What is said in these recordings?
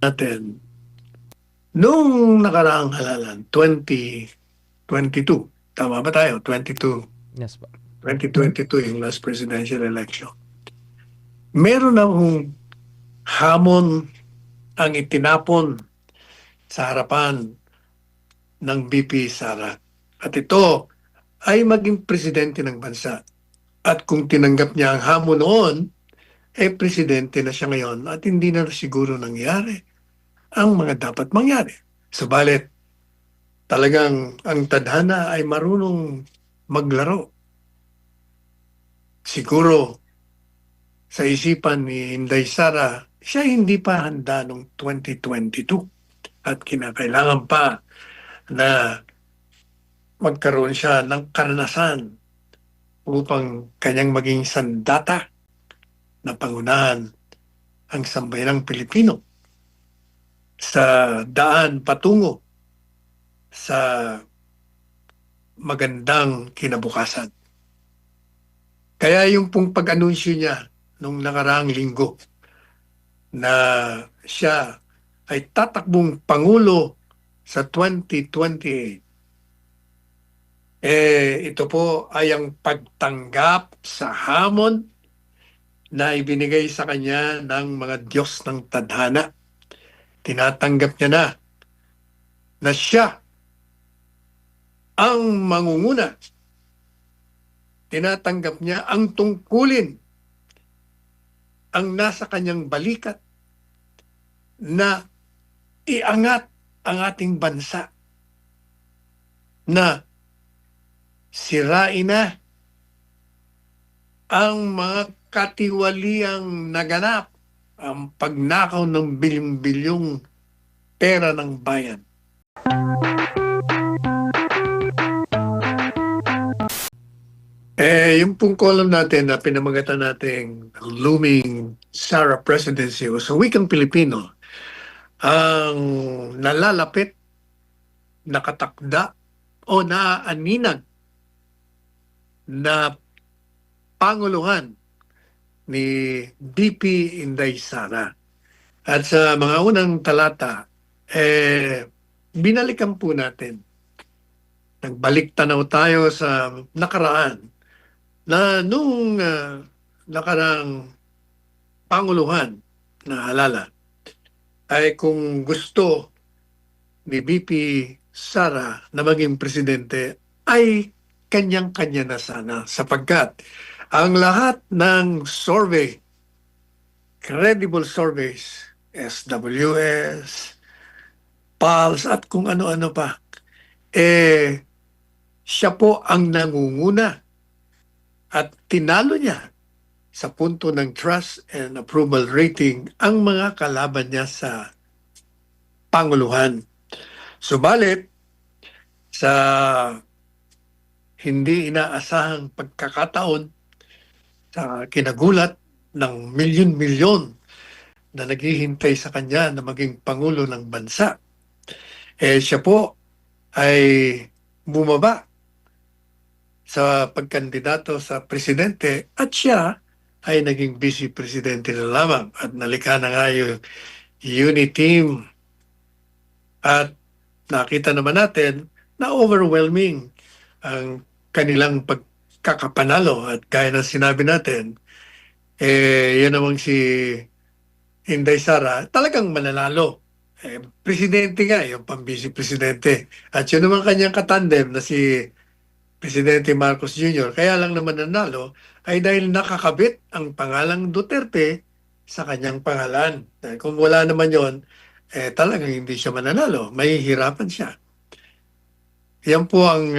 natin, nung nakaraang halalan, 2022, tama ba tayo? Yes po. 2022 yung last presidential election. Meron akong hamon ang itinapon sa harapan ng VP Sara. At ito ay maging presidente ng bansa. At kung tinanggap niya ang hamon noon, presidente na siya ngayon at hindi na siguro nangyari ang mga dapat mangyari. Subalit, talagang ang tadhana ay marunong maglaro. Siguro sa isipan ni Inday Sara, siya hindi pa handa noong 2022 at kinakailangan pa na magkaroon siya ng karanasan upang kanyang maging sandata na pangunahan ang sambayanang Pilipino sa daan patungo sa magandang kinabukasan. Kaya yung pong pag-anunsyo niya nung nakaraang linggo na siya ay tatakbong Pangulo sa 2028, ito po ay ang pagtanggap sa hamon na ibinigay sa kanya ng mga Diyos ng tadhana. Tinatanggap niya na siya ang mangunguna. Tinatanggap niya ang tungkulin ang nasa kanyang balikat na iangat ang ating bansa, na sirain na ang mga katiwaliang naganap, ang pagnakaw ng bilyong-bilyong pera ng bayan. Yung pong column natin na pinamagatan nating Looming Sara Presidency o sa wikang Pilipino, ang nalalapit, nakatakda o naaaninag na panguluhan ni BP Inday Sara. At sa mga unang talata, binalikan po natin. Nagbalik tanaw tayo sa nakaraan na nung nakaraang panguluhan na halala ay kung gusto ni BP Sara na maging presidente ay kanyang-kanya na sana sapagkat ang lahat ng survey, credible surveys, SWS, PALS at kung ano-ano pa, siya po ang nangunguna at tinalo niya sa punto ng trust and approval rating ang mga kalaban niya sa panguluhan. Subalit, sa hindi inaasahang pagkakataon, sa kinagulat ng milyon-milyon na naghihintay sa kanya na maging Pangulo ng bansa, siya po ay bumaba sa pagkandidato sa presidente at siya ay naging vice presidente na lamang at nalikha na nga yung Uniteam at nakita naman natin na overwhelming ang kanilang pagkakapanalo at gaya ng sinabi natin, yan namang si Inday Sara talagang mananalo. Presidente nga, yung pang-vice presidente. At yun naman kanyang katandem na si Presidente Marcos Jr. Kaya lang naman nanalo ay dahil nakakabit ang pangalang Duterte sa kanyang pangalan. Kung wala naman yon, talagang hindi siya mananalo. Mahihirapan siya. Yan po ang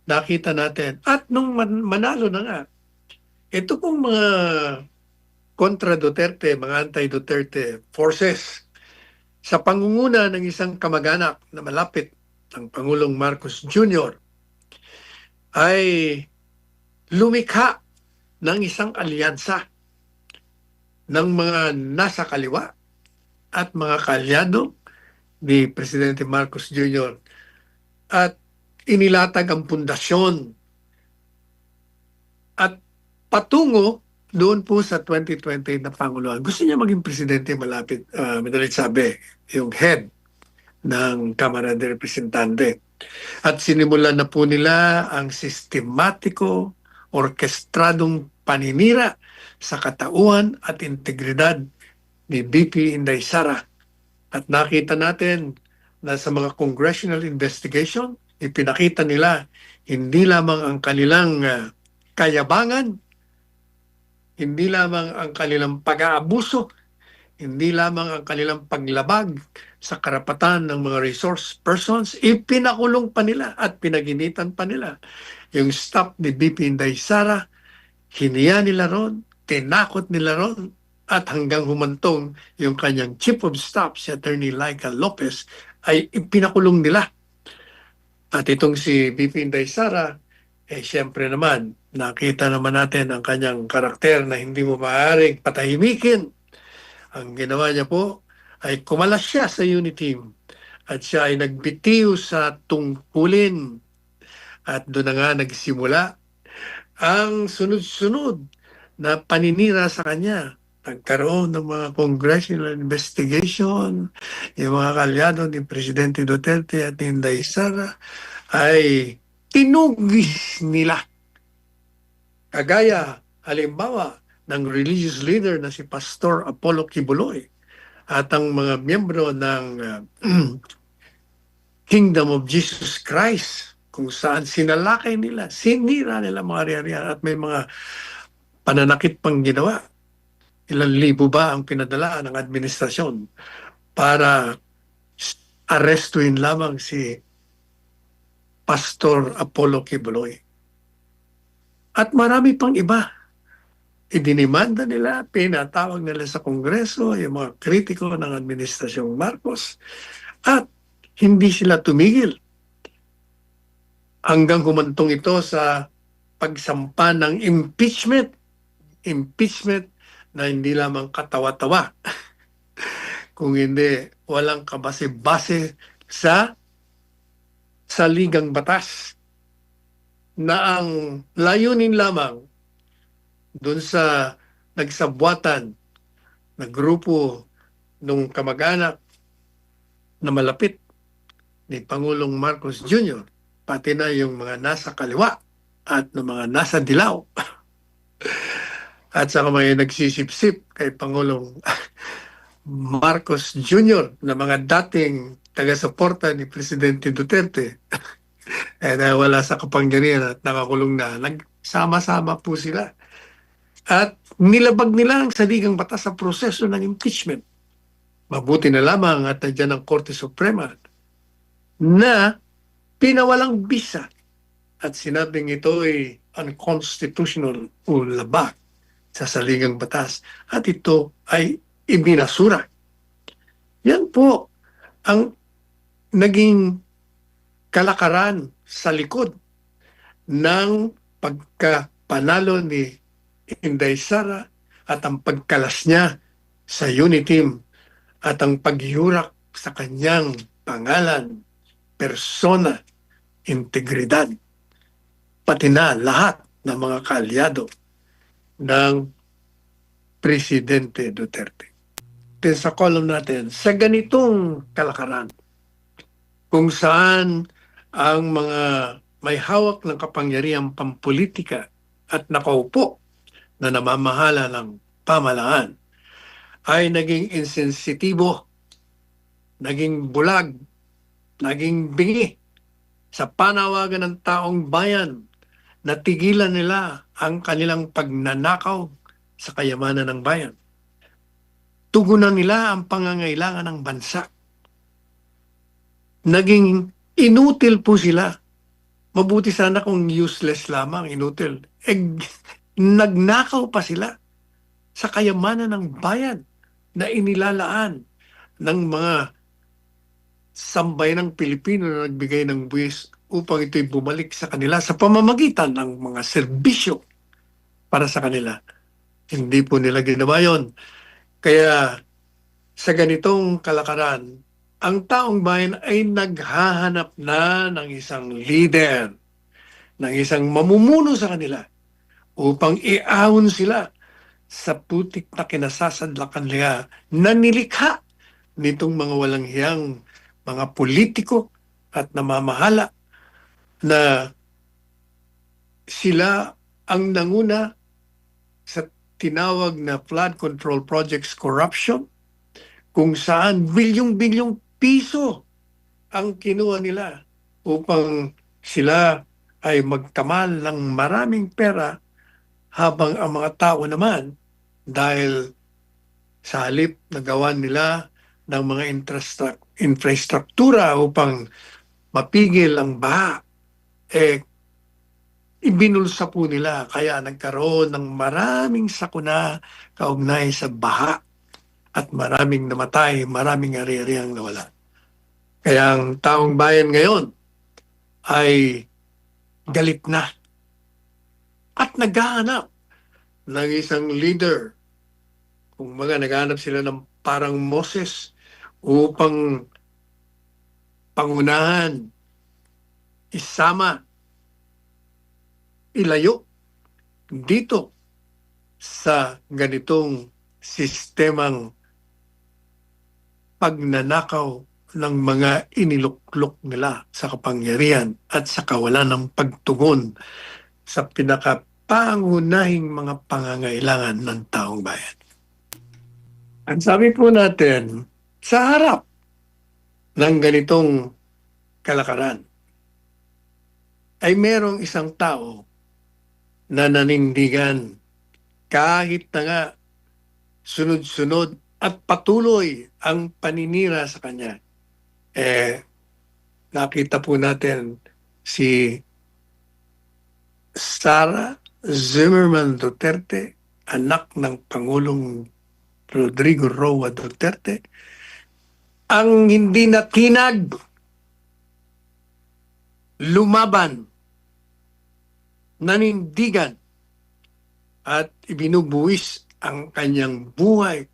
nakita natin. At nung manalo na nga, ito pong mga kontra Duterte, mga anti-Duterte forces sa pangunguna ng isang kamag-anak na malapit ng Pangulong Marcos Jr. ay lumikha ng isang alyansa ng mga nasa kaliwa at mga kaalyado ni Presidente Marcos Jr. At inilatag ang pundasyon at patungo doon po sa 2020 na Panguluan, gusto niya maging presidente malapit, madalit sabi, yung head ng Kamara de Representante. At sinimulan na po nila ang sistematiko, orkestradong paninira sa katauhan at integridad ni BP Inday Sara. At nakita natin na sa mga congressional investigation, ipinakita nila hindi lamang ang kanilang kayabangan, hindi lamang ang kanilang pag-aabuso, hindi lamang ang kanilang paglabag sa karapatan ng mga resource persons, ipinakulong pa nila at pinaginitan pa nila. Yung staff ni BP Inday Sara, hiniya nila ron, tinakot nila ron, at hanggang humantong yung kanyang chief of staff, si Attorney Laika Lopez, ay ipinakulong nila. At itong si BP Inday Sara, siyempre naman, nakita naman natin ang kanyang karakter na hindi mo maaaring patahimikin. Ang ginawa niya po ay kumalas siya sa unit team at siya ay nagbitiw sa tungkulin at doon na nga nagsimula ang sunod-sunod na paninira sa kanya. Nagkaroon ng mga congressional investigation, yung mga kalyado ni Presidente Duterte at ni Inday Sara ay tinugis nila. Kagaya, halimbawa, ng religious leader na si Pastor Apollo Kibuloy at ang mga miyembro ng Kingdom of Jesus Christ, kung saan sinalakay nila, sinira nila mga ari-arian at may mga pananakit pang ginawa. Ilang libo ba ang pinadala ng administrasyon para arestuin lamang si Pastor Apollo Kibuloy. At marami pang iba. Idinimanda nila, pinatawag nila sa Kongreso, yung mga kritiko ng Administrasyong Marcos, at hindi sila tumigil. Hanggang humantong ito sa pagsampa ng impeachment. Impeachment na hindi lamang katawa-tawa, kung hindi walang kabase-base sa saligang batas na ang layunin lamang doon sa nagsabwatan na grupo ng kamag-anak na malapit ni Pangulong Marcos Jr., pati na yung mga nasa kaliwa at ng mga nasa dilaw at saka may nagsisipsip kay Pangulong Marcos Jr. na mga dating taga-suporta ni Presidente Duterte na wala sa kapangyarihan at nakakulong na. Nagsama-sama po sila. At nilabag nila ang saligang batas sa proseso ng impeachment. Mabuti na lamang at nandiyan ang Korte Suprema na pinawalang bisa at sinabing ito ay unconstitutional o labag sa saligang batas at ito ay ibinasura. Yan po ang naging kalakaran sa likod ng pagkapanalo ni Inday Sara at ang pagkalas niya sa unit team at ang paghihurak sa kanyang pangalan, persona, integridad, pati na lahat ng mga kaalyado ng Presidente Duterte. Then sa column natin, sa ganitong kalakaran, kung saan ang mga may hawak ng kapangyarihang pampolitika at nakaupo na namamahala ng pamahalaan ay naging insensitibo, naging bulag, naging bingi sa panawagan ng taong bayan na tigilan nila ang kanilang pagnanakaw sa kayamanan ng bayan. Tugunan nila ang pangangailangan ng bansa. Naging inutil po sila. Mabuti sana kung useless lamang, inutil. Nagnakaw pa sila sa kayamanan ng bayan na inilalaan ng mga sambayanang Pilipino na nagbigay ng buwis upang ito'y bumalik sa kanila sa pamamagitan ng mga serbisyo para sa kanila. Hindi po nila ginawa yun. Kaya sa ganitong kalakaran, ang taong bayan ay naghahanap na ng isang leader, ng isang mamumuno sa kanila upang iahon sila sa putik na kinasasadlakan nila na nilikha nitong mga walang hiyang mga politiko at namamahala na sila ang nanguna sa tinawag na flood control projects corruption, kung saan bilyong-bilyong piso ang kinuha nila upang sila ay magkamal ng maraming pera, habang ang mga tao naman, dahil sa halip na gawan nila ng mga infrastruktura upang mapigil ang baha, ibinulsa po nila, kaya nagkaroon ng maraming sakuna kaugnay sa baha at maraming namatay, maraming ari-ari ang nawala. Kaya ang taong bayan ngayon ay galit na at naghahanap ng isang leader. Kung mga naghahanap sila ng parang Moses upang pangunahan, isama, ilayo dito sa ganitong sistemang pagnanakaw ng mga iniluklok nila sa kapangyarihan at sa kawalan ng pagtugon sa pinakapangunahing mga pangangailangan ng taong bayan. Ang sabi po natin, sa harap ng ganitong kalakaran, ay merong isang tao na nanindigan kahit na nga sunod-sunod at patuloy ang paninira sa kanya. Nakita po natin si Sara Zimmerman Duterte, anak ng Pangulong Rodrigo Roa Duterte, ang hindi natinag, lumaban, nanindigan, at ibinubuwis ang kanyang buhay,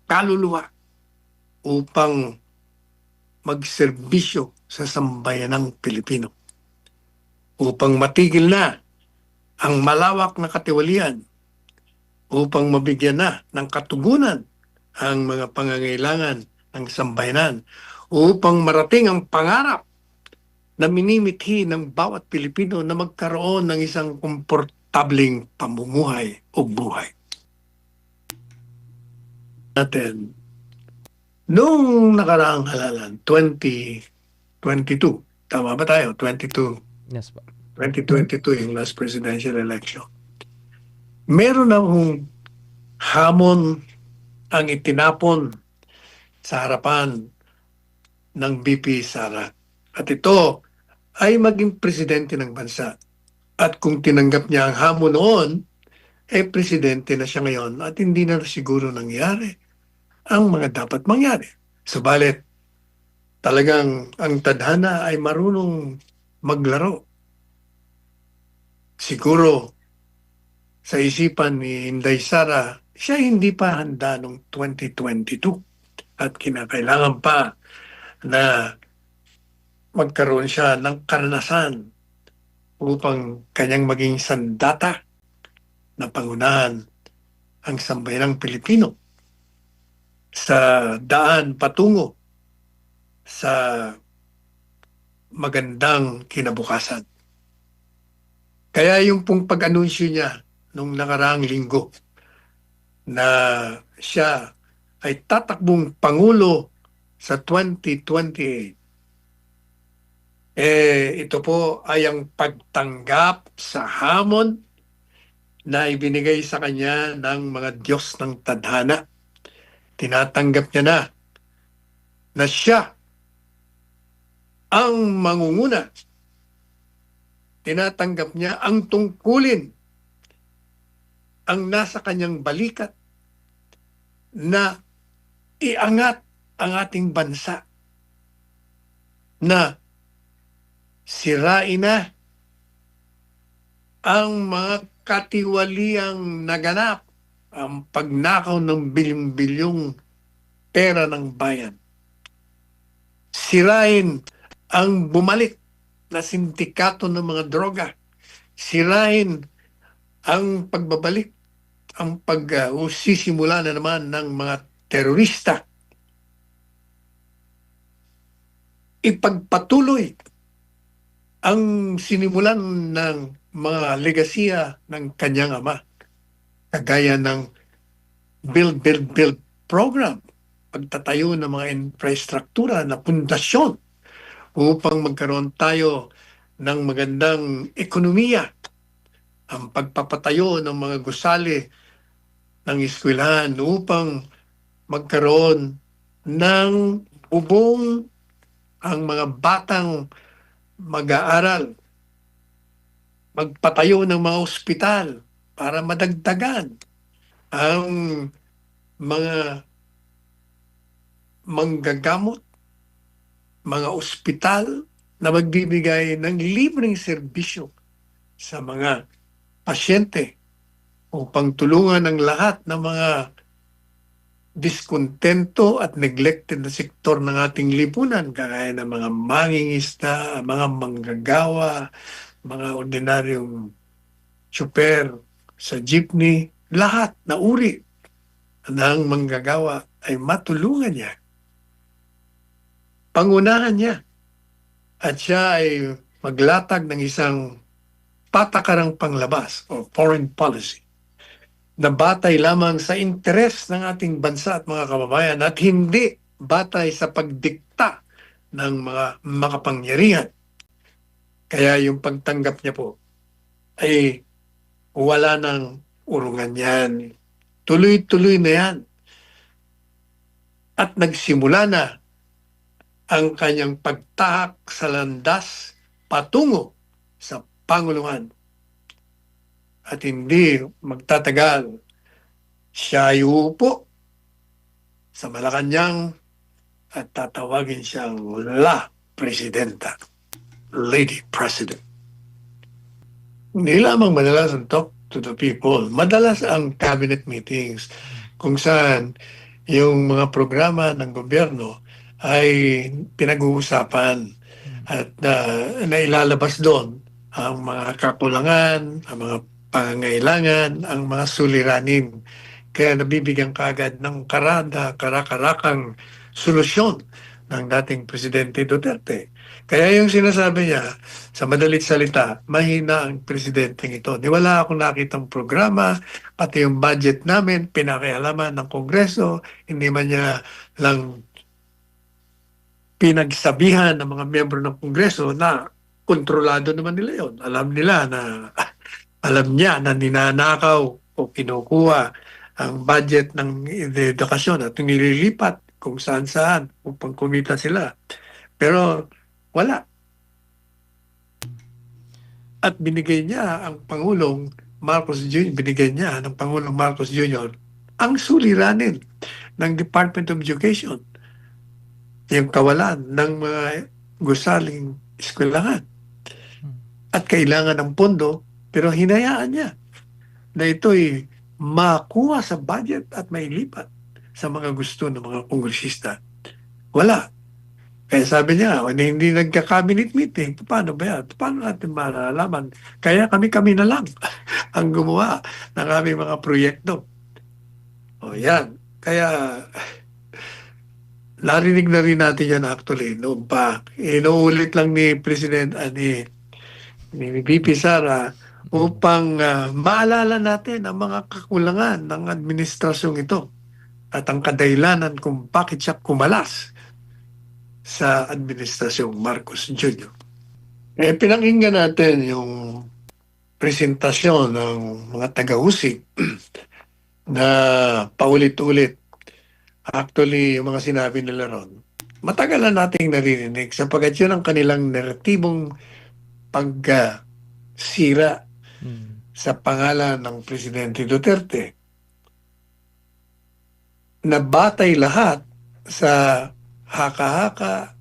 kaluluwa, upang magserbisyo sa sambayanang Pilipino, upang matigil na ang malawak na katiwalian, upang mabigyan na ng katugunan ang mga pangangailangan ng sambayanan, upang marating ang pangarap na minimithi ng bawat Pilipino na magkaroon ng isang komportabling pamumuhay o buhay. Natin, noong nakaraang halalan, 2022, tama ba tayo? 22. Yes po. 2022 yung last presidential election. Meron akong hamon ang itinapon sa harapan ng VP Sara. At ito ay maging presidente ng bansa. At kung tinanggap niya ang hamon noon, presidente na siya ngayon at hindi na siguro nangyari ang mga dapat mangyari. Subalit, talagang ang tadhana ay marunong maglaro. Siguro, sa isipan ni Inday Sara, siya hindi pa handa noong 2022 at kinakailangan pa na magkaroon siya ng karanasan upang kanyang maging sandata na pangunahan ang sambayanang Pilipino sa daan patungo sa magandang kinabukasan. Kaya yung pong pag-anunsyo niya nung nakaraang linggo na siya ay tatakbong Pangulo sa 2028, ito po ay ang pagtanggap sa hamon na ibinigay sa kanya ng mga Diyos ng tadhana. Tinatanggap niya na siya ang mangunguna. Tinatanggap niya ang tungkulin ang nasa kanyang balikat na iangat ang ating bansa, na sirain na ang mga katiwaliang naganap, ang pagnakaw ng bilyong-bilyong pera ng bayan. Sirain ang bumalik na sindikato ng mga droga. Sirain ang pagbabalik ang pagsisimula na naman ng mga terorista, ipagpatuloy ang sinimulan ng mga legasiya ng kanyang ama, kagaya ng Build, Build, Build program, pagtatayo ng mga infrastruktura na pundasyon upang magkaroon tayo ng magandang ekonomiya, ang pagpapatayo ng mga gusali ng eskwelahan upang magkaroon ng bubong ang mga batang mag-aaral, magpatayo ng mga ospital para madagdagan ang mga manggagamot, mga ospital na magbibigay ng libreng serbisyo sa mga pasyente upang tulungan ang lahat ng mga diskontento at neglected na sektor ng ating lipunan, kagaya ng mga mangingisda, mga manggagawa, mga ordinaryong tsuper sa jeepney, lahat na uri ng manggagawa ay matulungan niya. Pangunahan niya at siya ay maglatag ng isang patakarang panglabas o foreign policy na batay lamang sa interes ng ating bansa at mga kababayan at hindi batay sa pagdikta ng mga makapangyarihan. Kaya yung pagtanggap niya po ay wala nang urungan yan. Tuloy-tuloy na yan. At nagsimula na ang kanyang pagtahak sa landas patungo sa Panguluhan. At hindi magtatagal, siya ay uupo sa Malacanang at tatawagin siyang La Presidenta, Lady President. Hindi lamang madalas ang talk to the people, madalas ang cabinet meetings kung saan yung mga programa ng gobyerno ay pinag-uusapan at nailalabas doon ang mga kakulangan, ang mga pangangailangan, ang mga suliranin. Kaya nabibigyan kaagad ng karakarakang solusyon ng dating Presidente Duterte. Kaya yung sinasabi niya, sa madalit salita, mahina ang presidenteng ito. Di wala akong nakitang programa, pati yung budget namin, pinakialaman ng Kongreso, hindi man niya lang pinagsabihan ng mga miyembro ng Kongreso na kontrolado naman nila yon. Alam niya na ninanakaw o kinukuha ang budget ng edukasyon at nililipat kung saan-saan upang kumita sila. Pero wala. At binigay niya ang Pangulong Marcos Jr., binigay niya ng Pangulong Marcos Jr. ang suliranin ng Department of Education, yung kawalan ng mga gusaling eskwelahan. At kailangan ng pondo, pero hinayaan niya na ito'y makuha sa budget at mailipat sa mga gusto ng mga kongresista. Wala. Kaya sabi niya, hindi nagka-cabinet meeting, paano ba yan? Paano natin malalaman? Kaya kami na lang ang gumawa ng aming mga proyekto. O yan. Kaya narinig na rin natin yan actually noon pa. Inuulit lang ni President ni VP Sara upang maalala natin ang mga kakulangan ng administrasyong ito at ang kadahilanan kung bakit siya kumalas sa administrasyong Marcos Jr. Pinakinggan natin yung presentasyon ng mga taga-usig na paulit-ulit. Actually, yung mga sinabi nila ron, matagal na nating naririnig sapagkat yun ang kanilang negatibong pagsira sa pangalan ng Presidente Duterte na batay lahat sa haka-haka,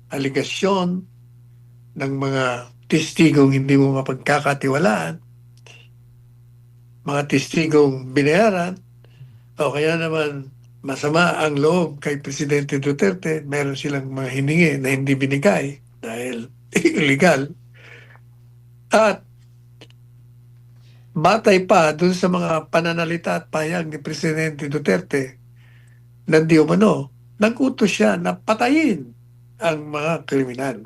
aligasyon ng mga testigong hindi mo mapagkakatiwalaan, mga testigong binayaran, o kaya naman masama ang loob kay Presidente Duterte, meron silang mga hiningi na hindi binigay dahil illegal. At batay pa dun sa mga pananalita at pahayag ni Presidente Duterte na di umano, nag-utos siya na patayin ang mga kriminal.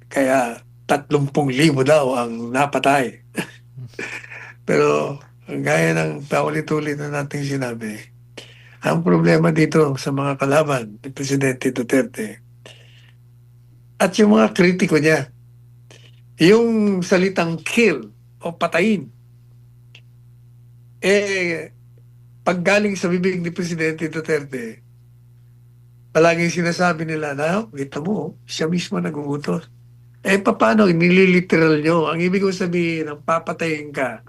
Kaya 30,000 daw ang napatay. Pero gaya ng paulit-ulit na nating sinabi, ang problema dito sa mga kalaban ni Presidente Duterte at yung mga kritiko niya, yung salitang kill o patayin, pag galing sa bibig ni Presidente Duterte, palaging sinasabi nila na, kita mo, siya mismo nag-uutos. Paano, nililiteral nyo? Ang ibig ko sabihin, ang papatayin ka,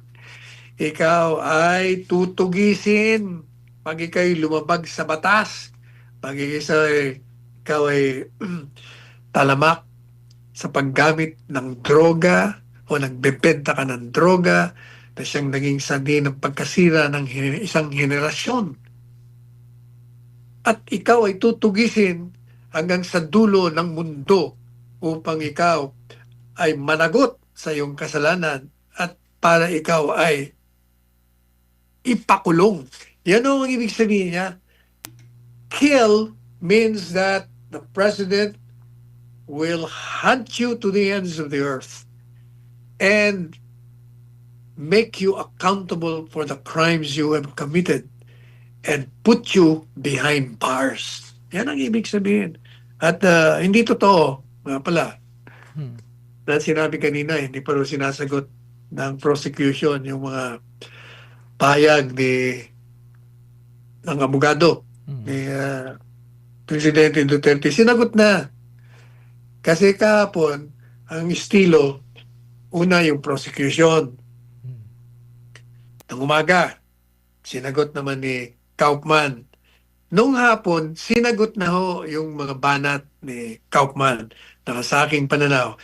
ikaw ay tutugisin pag ikaw'y lumabag sa batas, pag ikaw ay talamak sa paggamit ng droga o nagbebenta ka ng droga na siyang naging sanhi ng pagkasira ng isang henerasyon. At ikaw ay tutugisin hanggang sa dulo ng mundo upang ikaw ay managot sa iyong kasalanan at para ikaw ay ipakulong. Yan ang ibig sabihin niya. Kill means that the president will hunt you to the ends of the earth and make you accountable for the crimes you have committed and put you behind bars. Yan ang ibig sabihin. At hindi totoo, nga pala, dahil sinabi kanina, hindi pa rin sinasagot ng prosecution yung mga pahayag ng abogado ni Presidente Duterte. Sinagot na. Kasi kahapon, ang estilo, una yung prosecution. Ng umaga, sinagot naman ni Kaufman. Nung hapon, sinagot na ho yung mga banat ni Kaufman na sa aking pananaw.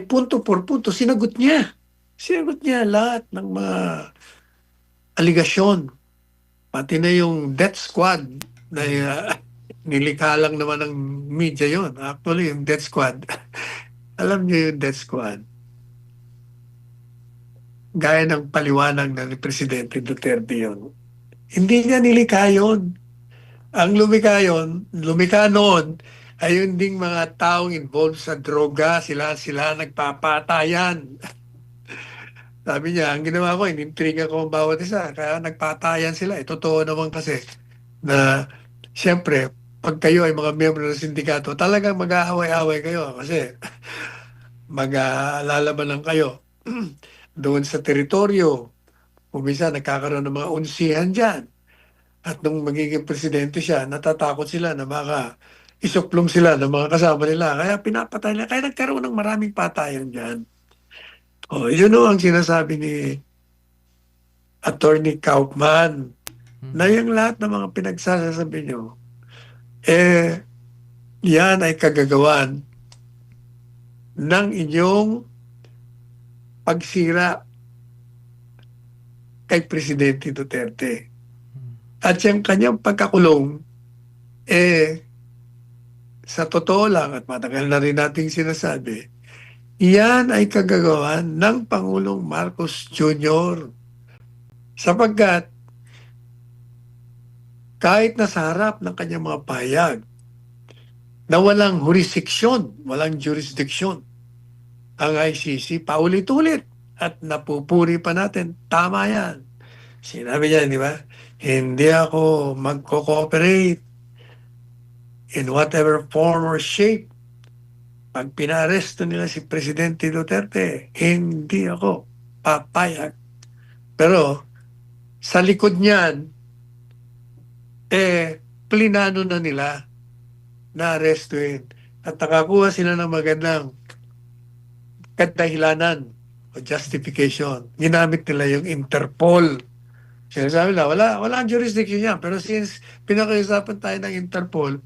Punto por punto, sinagot niya. Sinagot niya lahat ng mga aligasyon. Pati na yung death squad na nilikha lang naman ng media yon. Actually, yung death squad, alam niyo yung death squad. Gaya ng paliwanag ng Presidente Duterte yon. Hindi niya nilikha yun. Ang lumikha noon, ay yun ding mga taong involved sa droga, sila nagpapatayan. Sabi niya, ang ginawa ko, inintriga ko ang bawat isa, kaya nagpatayan sila. Totoo naman kasi na, siyempre, pag kayo ay mga miyembro ng sindikato, talagang mag-aaway-aaway kayo kasi mag-alalabanan kayo doon sa teritoryo. Minsan nagkakaroon ng mga unsihan dyan. At nung magiging presidente siya, natatakot sila na baka isuplong sila ng mga kasama nila. Kaya pinapatay nila. Kaya nagkaroon ng maraming patayan dyan. Yun ang sinasabi ni Attorney Kaufman na yung lahat ng mga pinagsasabi nyo, yan ay kagagawan ng inyong pagsira kay Presidente Duterte. At yung kanyang pagkakulong, sa totoo lang at matagal na rin nating sinasabi, yan ay kagagawan ng Pangulong Marcos Jr. Sapagkat kahit nasa harap ng kanyang mga pahayag na walang jurisdiction ang ICC, paulit-ulit at napupuri pa natin, tama yan. Sinabi niya, di ba? Hindi ako magko-cooperate in whatever form or shape. Pag pinaresto nila si Presidente Duterte, hindi ako papayag. Pero sa likod niyan, plinano na nila na arrestuin. At nakakuha sila ng magandang kadahilanan o justification. Ginamit nila yung Interpol. Sinasabi nila, wala ang jurisdiction yan. Pero since pinakiusapan tayo ng Interpol,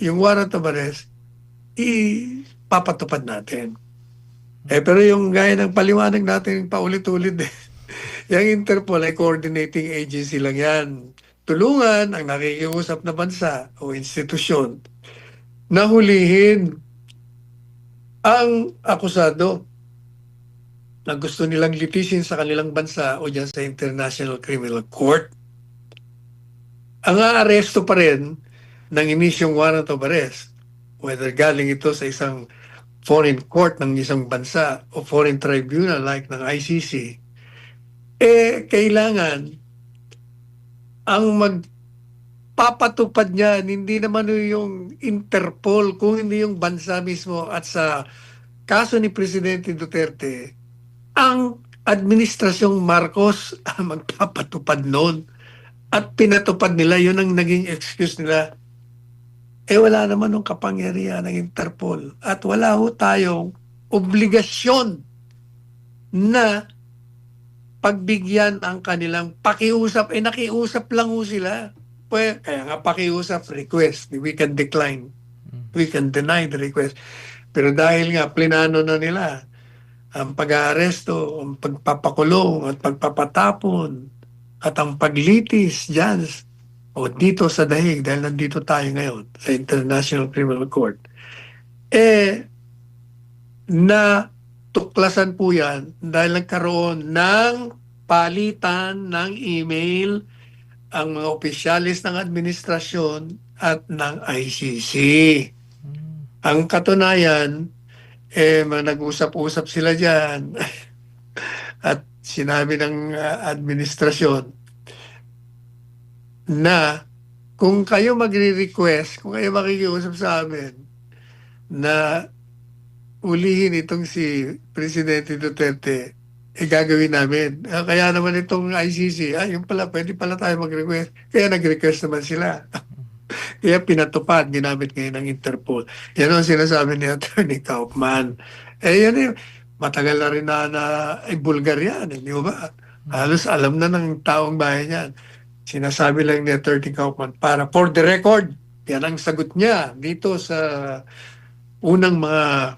yung warrant of arrest, ipapatupad natin. Pero yung gaya ng paliwanag natin paulit-ulit, yung Interpol ay coordinating agency lang yan. Tulungan ang nakikiusap na bansa o institusyon na hulihin ang akusado. na gusto nilang litisin sa kanilang bansa o dyan sa International Criminal Court. Ang aaresto pa rin ng inisyong warrant of arrest, whether galing ito sa isang foreign court ng isang bansa o foreign tribunal like ng ICC, kailangan ang magpapatupad niyan, hindi naman yung Interpol, kung hindi yung bansa mismo. At sa kaso ni Presidente Duterte, ang administrasyong Marcos ang magpapatupad noon. At pinatupad nila, yun ang naging excuse nila. Wala naman ng kapangyarihan ng Interpol. At wala ho tayong obligasyon na pagbigyan ang kanilang pakiusap. Nakiusap lang ho sila. Kaya nga pakiusap, request. We can decline. We can deny the request. Pero dahil nga plinano na nila ang pag-aaresto, ang pagpapakulong at pagpapatapon at ang paglitis dyan o dito sa dahig, dahil nandito tayo ngayon sa International Criminal Court, na tuklasan po yan dahil nagkaroon ng palitan ng email ang mga opisyalis ng administrasyon at ng ICC. Ang katunayan, nag-usap-usap sila dyan at sinabi ng administrasyon na kung kayo magre-request, kung kayo makikiusap sa amin na ulihin itong si Presidente Duterte, gagawin namin. Kaya naman itong ICC, yung pala, pwede pala tayo mag-request. Kaya nag-request naman sila. Kaya pinatupad, ginamit ngayon ng Interpol. Yan ang sinasabi ni Attorney Kaufman. Yan matagal na rin na bulgar yan, hindi ba? Halos alam na ng taong bayan yan. Sinasabi lang ni Attorney Kaufman, para for the record, yan ang sagot niya dito sa unang mga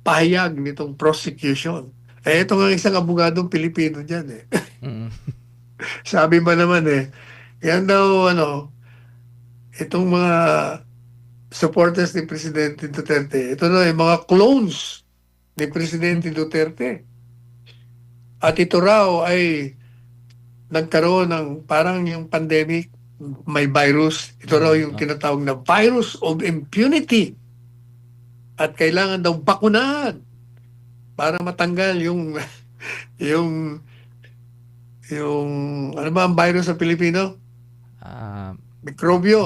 pahayag nitong prosecution. Ito nga isang abogadong Pilipino dyan Sabi ba naman yan daw itong mga supporters ni Presidente Duterte, ito na yung mga clones ni Presidente Duterte. At ito raw ay nagkaroon ng parang yung pandemic, may virus. Ito raw yung tinatawag na virus of impunity. At kailangan daw bakunahan para matanggal yung ano ba ang virus sa Pilipino? Mikrobyo.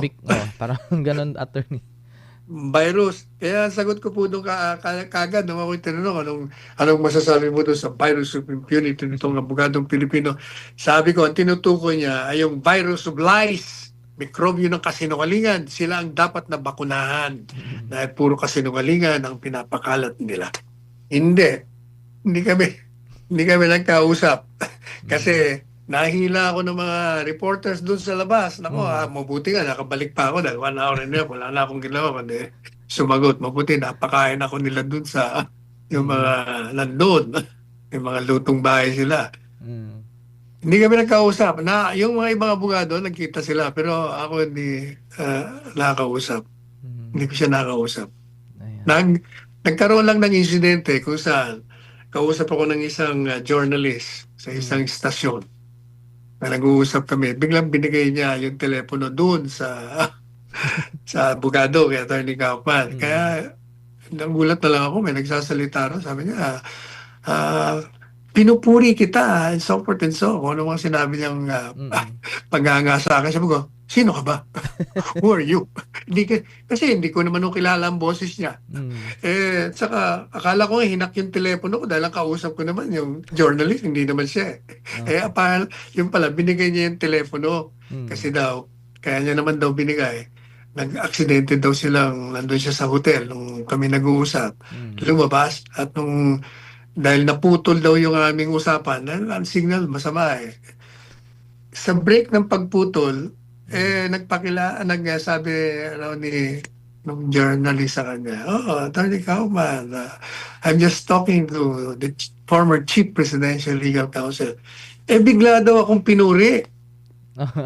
Parang ganun, attorney. Virus. Kaya sagot ko po nung kagad nung ako'y tinanong anong masasabi mo doon sa virus of impunity nitong abogadong Pilipino. Sabi ko, ang tinutukoy niya ay yung virus of lies. Mikrobyo ng kasinungalingan. Sila ang dapat na bakunahan. Dahil puro kasinungalingan ang pinapakalat nila. Hindi kami nagkausap. Kasi nahila ako ng mga reporters doon sa labas. Nako, mabuti nga, nakabalik pa ako dahil 1 hour and a half, wala na akong ginawa. Kundi sumagot, mabuti, napakain ako nila doon sa yung mga nandun. Yung mga lutong bahay sila. Hindi kami nagkausap. Yung mga ibang abogado, nagkita sila. Pero ako hindi nakakausap. Hindi ko siya nakakausap. Nagkaroon lang ng insidente kung saan kausap ako ng isang journalist sa isang istasyon. Nag-uusap kami, biglang binigay niya yung telepono doon sa abogado kay Attorney Kaufman. Kaya nagulat na lang ako, may nagsasalita rin. Sabi niya, pinupuri kita and so forth and so. Kung ano mga sinabi niyang paghanga sa akin. Sabi ko, sino ka ba? Who are you? Kasi hindi ko naman kilala ang boses niya. Saka akala ko hinak yung telepono ko dahil ang kausap ko naman yung journalist, hindi naman siya. Yung pala, binigay niya yung telepono. Kasi daw, kaya niya naman daw binigay. Nag-aksidente daw silang nandun siya sa hotel nung kami nag-uusap. Lumabas at dahil naputol daw yung aming usapan, ang signal masama Sa break ng pagputol, nagsabi raw nung journalist sa kanya, Attorney Kaufman, I'm just talking to the former Chief Presidential Legal Counsel. Bigla daw akong pinuri.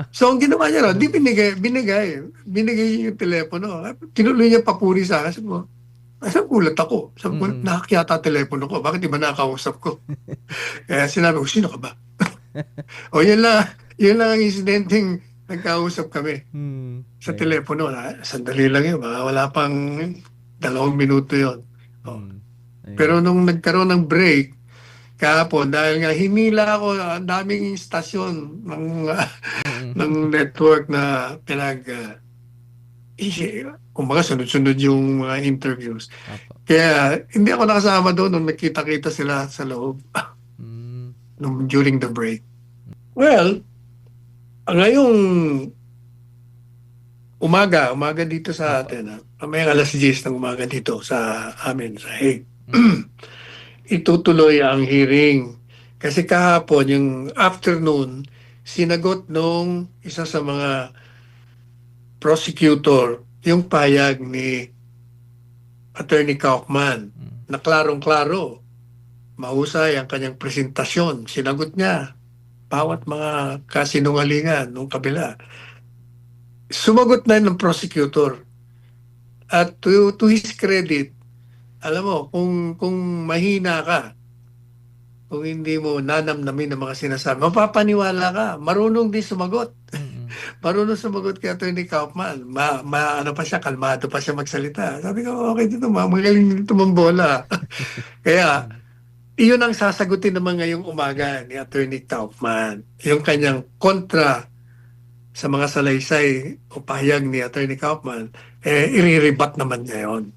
So, ang ginawa niya raw, di binigay yung telepono. Tinuloy niya papuri sa akin. Sabi ko, Nagulat ako. Sabi ko, Mm. nahak yata telepono ko. Bakit di ba nakakausap ko? Kaya sinabi ko, sino ka ba? O yun lang ang insidenteng nagkausap kami sa Ayun. telepono. Sandali lang yun. Wala pang 2 minuto yun. O. Mm. Ayun. Pero nung nagkaroon ng break, kahapon, dahil nga hinila ako, ang daming istasyon ng, ng Mm. network na kumbaga sunod-sunod yung mga interviews. Opo. Kaya hindi ako nakasama doon nung nakita-kita sila sa loob Mm. during the break. Well, ngayong umaga dito sa Opo. atin, may 10:00 ng umaga dito sa amin, sa Hague. Mm. Itutuloy ang hearing. Kasi kahapon, yung afternoon, sinagot nung isa sa mga prosecutor yung payag ni Attorney Kaufman Mm. na klarong-klaro, mahusay ang kanyang presentasyon. Sinagot niya bawat mga kasinungalingan ng kabila. Sumagot na ng prosecutor. At to his credit, alam mo, kung mahina ka, kung hindi mo nanamnamin ang mga sinasabi, mapapaniwala ka. Marunong din sumagot. Mm. Marunong sumagot kay Attorney Kaufman. Ano pa siya, kalmado pa siya magsalita. Sabi ko, okay dito, magaling dito mambola. Kaya, Mm. iyon ang sasagutin naman ngayong umaga ni Attorney Kaufman. Yung kanyang kontra sa mga salaysay o pahayag ni Attorney Kaufman, iriribat naman niya yun.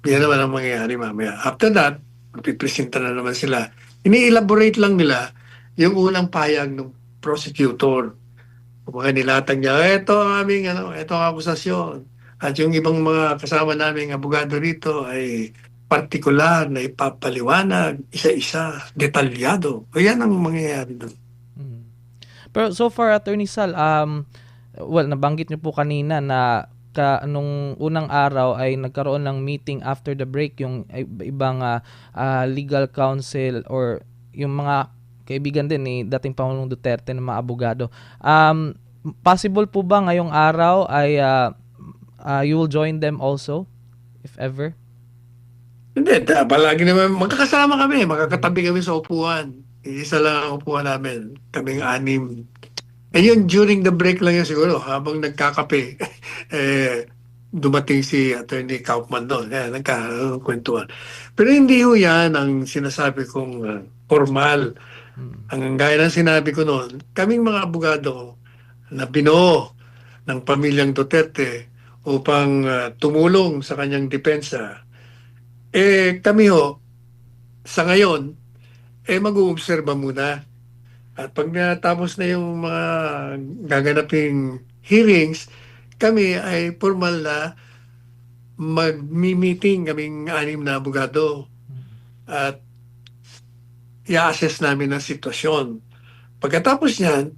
Yan naman ang mangyayari mamaya. After that, magpipresenta na naman sila. Ini-elaborate lang nila yung unang pahayag ng prosecutor. Kumbaga nilatag niya, ito ang aming, ito ang akusasyon. At yung ibang mga kasama naming abogado rito ay partikular na ipapaliwanag, isa-isa, detalyado. O yan ang mangyayari doon. Mm. Pero so far, Attorney Sal, well, nabanggit niyo po kanina na nung unang araw ay nagkaroon ng meeting after the break yung ibang legal counsel or yung mga kaibigan din ni dating Pangulong Duterte ng mga abogado. Possible po ba ngayong araw ay you will join them also, if ever? Hindi, palagi naman, magkakasama kami, magkakatabi kami sa upuan. Isa lang ang upuan namin, kaming 6. Yun, during the break lang yun siguro, habang nagkakape, dumating si Attorney Kaufman doon, nagkakwentuhan. Pero hindi ho yan ang sinasabi kong formal. Mm. Ang gaya ng sinabi ko noon, kaming mga abogado na binuo ng pamilyang Duterte upang tumulong sa kanyang depensa, kami ho, sa ngayon, mag-uobserba muna. At pag natapos na yung mga gaganaping hearings, kami ay formal na mag-meeting kaming 6 na abogado at i-assess namin ang sitwasyon. Pagkatapos niyan,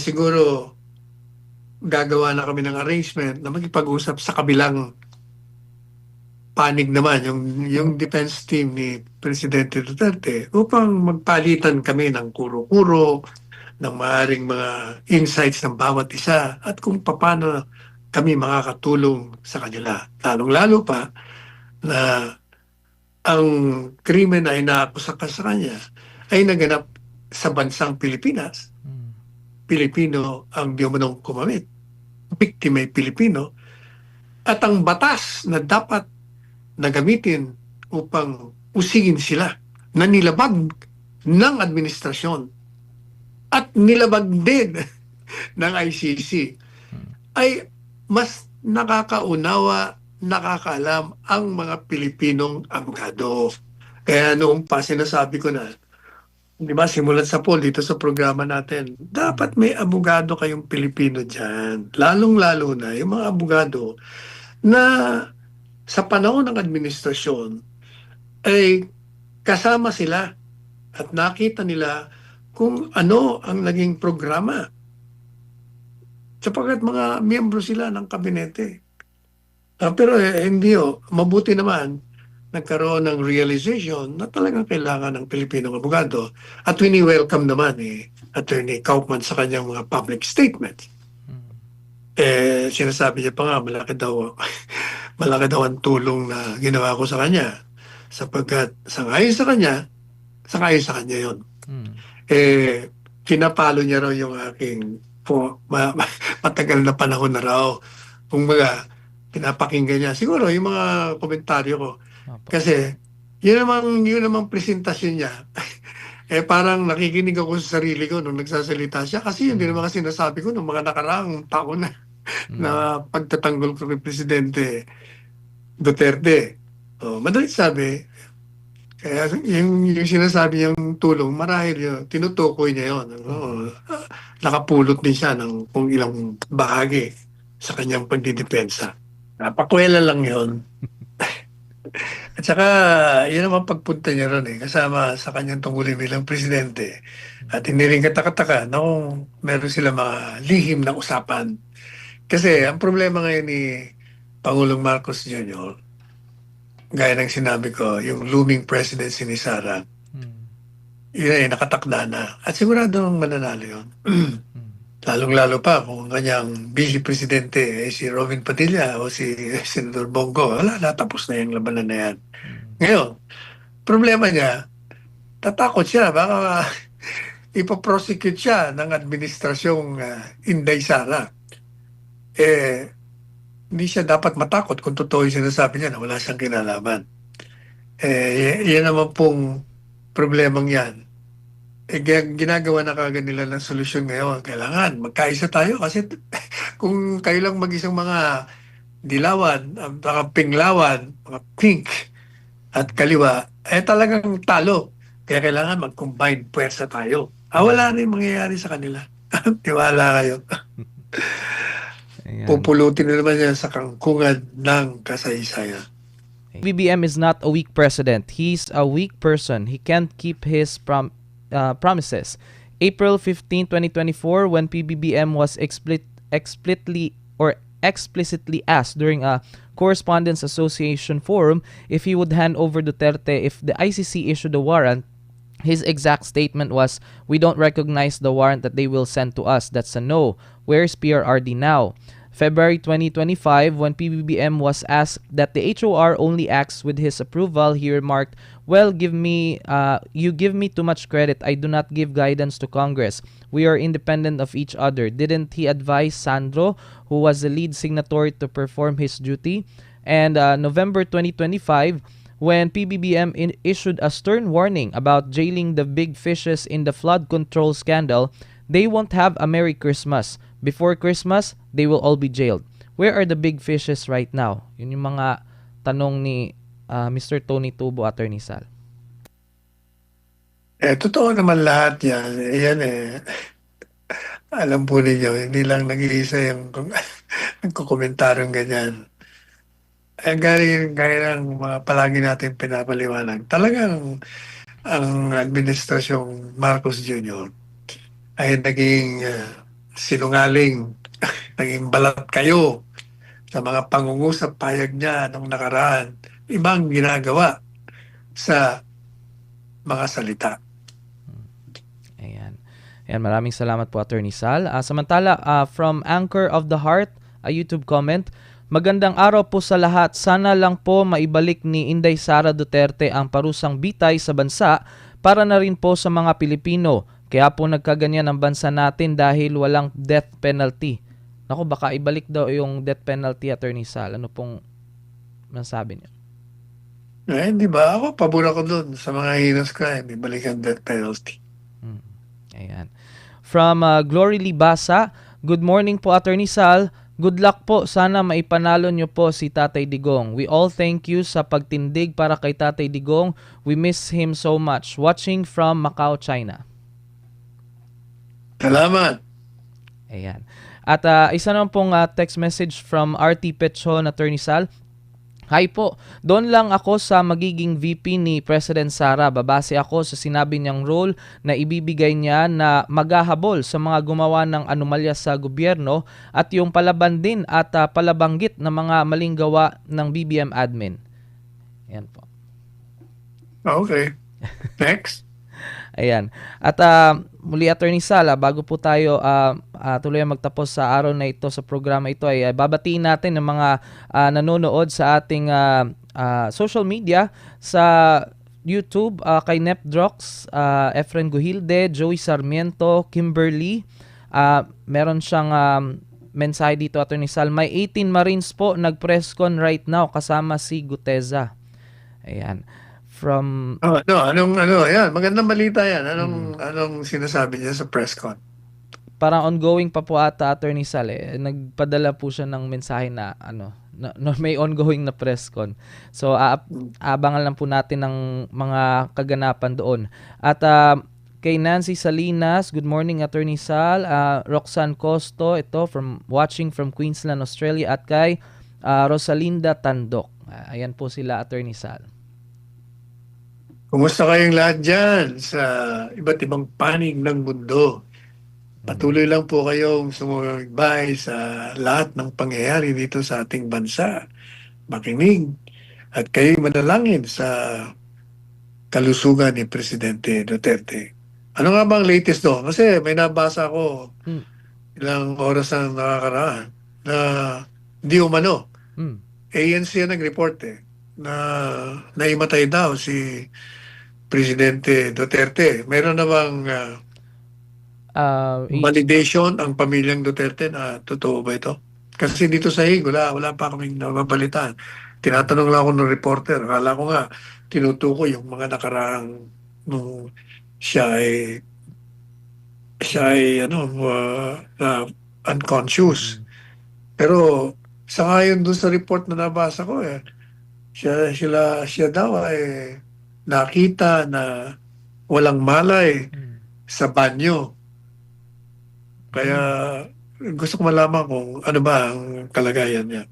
siguro gagawa na kami ng arrangement na magipag-usap sa kabilang panig naman, yung defense team ni Presidente Duterte upang magpalitan kami ng kuro-kuro, ng maaaring mga insights ng bawat isa at kung paano kami makakatulong sa kanila. Lalong-lalo pa na ang krimen na inaakusa ka sa kanya ay naganap sa bansang Pilipinas. Mm. Pilipino ang di umanong kumamit. Biktima ay Pilipino. At ang batas na dapat na gamitin upang usigin sila na nilabag ng administrasyon at nilabag din ng ICC ay mas nakakaunawa, nakakaalam ang mga Pilipinong abogado. Kaya noong pa sinasabi ko na, di ba, simulat sa poll dito sa programa natin, dapat may abogado kayong Pilipino dyan. Lalong-lalo na yung mga abogado na sa panahon ng administrasyon ay kasama sila at nakita nila kung ano ang naging programa. Sapagkat mga miyembro sila ng kabinete. Pero hindi mabuti naman nagkaroon ng realization na talagang kailangan ng Pilipinong abogado at wini-welcome naman Attorney Kaufman sa kanyang mga public statements. Mm. Sinasabi niya pa nga malaki daw malaki daw ang tulong na ginawa ko sa kanya. Sapagkat sangayon sa kanya yon. Mm. Eh, pinapalo niya raw yung aking matagal na panahon na raw. Kumbaga, pinapakinggan niya. Siguro yung mga komentaryo ko. Opo. Kasi, yun namang presentasyon niya. Parang nakikinig ako sa sarili ko nung nagsasalita siya. Kasi yun din naman kasi sinasabi ko nung mga nakaraang taon na pagtatanggol ko kay Presidente Duterte. Madalit sabi, kaya yung sinasabi niyang tulong, marahil yun, tinutukoy niya yun. Nakapulot din siya ng kung ilang bahagi sa kanyang pagdidepensa. Pakwela lang yun. At saka, yun naman pagpunta niya ron kasama sa kanyang tungkulin bilang presidente. At hindi rin katakataka na kung meron sila mga lihim na usapan. Kasi ang problema ngayon ni Pangulong Marcos Jr., gaya ng sinabi ko, yung looming presidency ni Sara, yun ay nakatakda na. At siguradong mananalo yun. Lalong-lalo pa kung kanyang vice presidente si Robin Padilla o si Senador Bongo. Wala, natapos na yung labanan na yan. Ngayon, problema niya, tatakot siya. Baka ipoprosecute siya ng administrasyong Inday Sara. Hindi siya dapat matakot kung totoo yung sinasabi niya na wala siyang kinalaman. Yan naman pong problemang yan. Ginagawa na kagad nila ng solusyon ngayon. Kailangan magkaisa tayo kasi kung kayo lang mag-isang mga dilawan, mga pinglawan, mga pink at kaliwa, talagang talo. Kaya kailangan mag-combine puwersa tayo. Wala rin mangyayari sa kanila. Tiwala kayo. Ayan. Pupulutin na naman yan sa kangkungan ng kasaysayan. BBM is not a weak president. He's a weak person. He can't keep his promises. April 15, 2024, when PBBM was explicitly asked during a Correspondents Association forum if he would hand over Duterte if the ICC issued a warrant, his exact statement was, "We don't recognize the warrant that they will send to us. That's a no. Where's PRRD now?" February 2025, when PBBM was asked that the HOR only acts with his approval, he remarked, "Well, you give me too much credit. I do not give guidance to Congress. We are independent of each other." Didn't he advise Sandro, who was the lead signatory, to perform his duty? And November 2025, when PBBM issued a stern warning about jailing the big fishes in the flood control scandal, they won't have a Merry Christmas. Before Christmas, they will all be jailed. Where are the big fishes right now? Yun yung mga tanong ni Mr. Tony Tubo, Attorney Sal. Totoo naman lahat yan. Yan alam po ninyo, hindi lang nag-iisa yung nagkukomentaryong ganyan. Gaya ng mga palagi natin pinapaliwanag. Talagang ang administrasyong Marcos Jr. ay naging sinungaling, naging balat kayo sa mga pangungusap payag niya nung nakaraan. Ibang ginagawa sa mga salita. Ayan. Ayan, maraming salamat po, Attorney Sal. Samantala, from Anchor of the Heart, a YouTube comment, "Magandang araw po sa lahat. Sana lang po maibalik ni Inday Sara Duterte ang parusang bitay sa bansa para na rin po sa mga Pilipino. Kaya po nagkaganyan ang bansa natin dahil walang death penalty." Naku, baka ibalik daw yung death penalty, Attorney Sal. Ano pong masasabi niyo? Di ba? Ako, pabor ako doon sa mga heinous crime. Ibalik ang death penalty. Ayan. From Glory Libasa, "Good morning po, Attorney Sal. Good luck po. Sana maipanalo nyo po si Tatay Digong. We all thank you sa pagtindig para kay Tatay Digong. We miss him so much. Watching from Macau, China." Salamat. Ayan. At isa naman pong text message from RT Petron, Attorney Sal. "Hi po, doon lang ako sa magiging VP ni President Sara. Babase ako sa sinabi niyang role na ibibigay niya na maghahabol sa mga gumawa ng anomalya sa gobyerno at yung palaban din at palabanggit ng mga maling gawa ng BBM admin." Yan po. Okay. Next. Ayan. At muli Attorney Sal, bago po tayo tuloy magtapos sa araw na ito sa programa ito ay babatiin natin ng mga nanonood sa ating social media sa YouTube kay Nepdrox, Efren Guhilde, Joey Sarmiento, Kimberly. Meron siyang mensahe dito Attorney Sal. May 18 Marines po nag-presscon right now kasama si Guteza. Ayan. From Yan, magandang balita yan. Mm. Anong sinasabi niya sa press con? Parang ongoing pa po ata Attorney Sal nagpadala po siya ng mensahe na may ongoing na press con. So abangan lang po natin ng mga kaganapan doon. At kay Nancy Salinas, good morning Attorney Sal. Roxanne Costo, ito watching from Queensland, Australia, at kay Rosalinda Tandok. Ayan po sila Attorney Sal. Kumusta kayong lahat dyan sa iba't ibang panig ng mundo? Patuloy lang po kayong sumubaybay sa lahat ng pangyayari dito sa ating bansa. Makinig at kayo'y manalangin sa kalusugan ni Presidente Duterte. Ano nga bang latest doon? Kasi may nabasa ko Mm. ilang oras na nakakaraan na di umano. ANC ang nag-report na naimatay daw si Presidente Duterte. Meron na bang validation ang pamilyang Duterte na totoo ba ito? Kasi dito sa Hague, wala pa kaming nababalitaan. Tinatanong lang ako ng reporter. Akala ko nga, tinutukoy yung mga nakaraang nung siya ay unconscious. Pero sa ngayon dun sa report na nabasa ko, siya daw ay nakita na walang malay sa banyo. Kaya gusto ko malaman kung ano ba ang kalagayan niya.